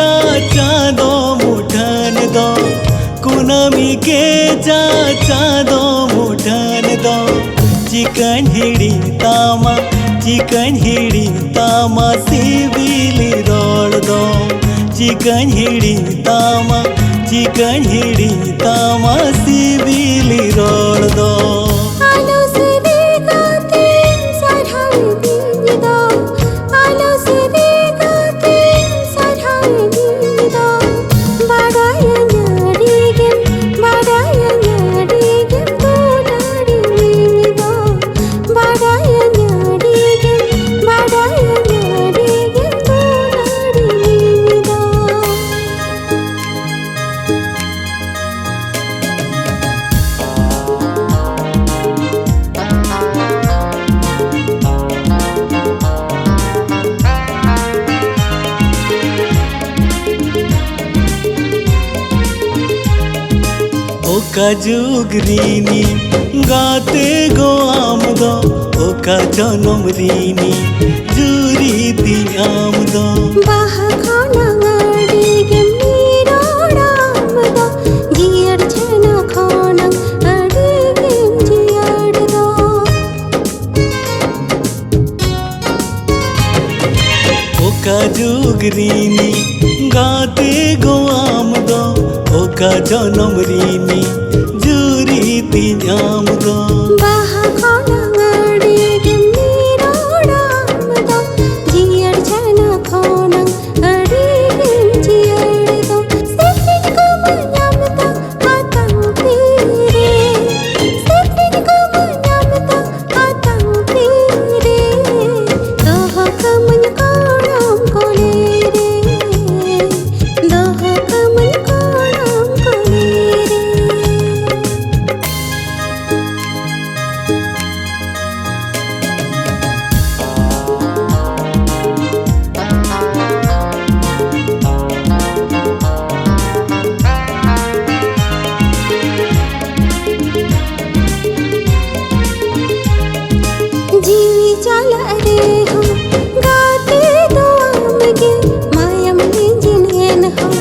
जा चाँदो मुठन दो कुनमी के जा चाँदो मुठन दो चिकन हिड़ी तामा सिविली रोड दो चिकन हिड़ी तामा सिविली रोड दो ओका जुगरीनी गाते गो आमदो ओका जनम रीनी जुरी दी आमदो बाह खाना गाड़ी के मीरा आमदो जियर छना खाना अड़ी के जियर दो ओका जुगरीनी गाते गो आमदो ओका जनम रीनी जुरी ती आमदो बाह खाना गाड़ी के मीरा आमदो जियर छना खाना अड़ी के जियर दो सेपिन को मनामदो आतंग पीरे सेपिन को मनामदो आतंग पीरे दोह कमन कोणम कोले रे दोह कमन कोणम कोले रे जीवी चला रे हम गाते दो आमगे मायम जिनेन हम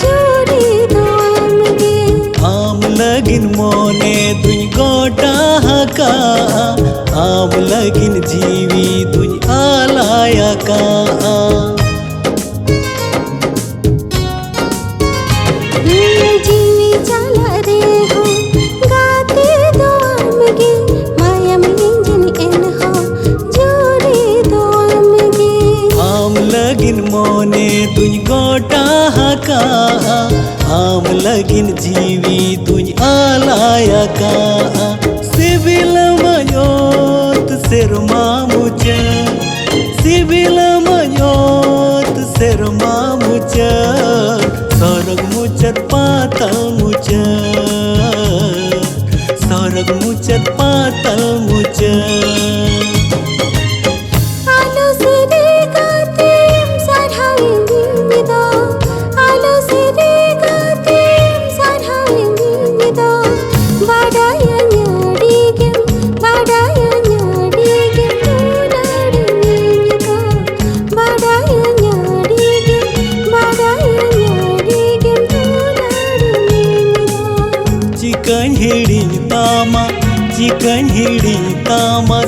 जोड़ी दो आमगे आम लगिन मोने तुझ गोटा हका आम लगिन जीवी तुझ आलाया का जीवी चला रे हम गाते दो आमगे मायम जिनेन हम जोड़ी दो आमगे आम लगिन मोने तुझ गोटा हका आम लगिन जीवी तुझ आलाया का सिविल मयोत सिरमा मुझे सिविल मयोत सिरमा मुझे सरग मुचत पातल मुझे सरग मुचत पातल मुझे आलो से रे गाते साधाएंगे निदा आलो से रे गाते साधाएंगे निदा बाडाया न्याड़ी के तोलाड़ी निदा बाडाया न्याड़ी के तोलाड़ी निदा चिकन हिड़ी तामा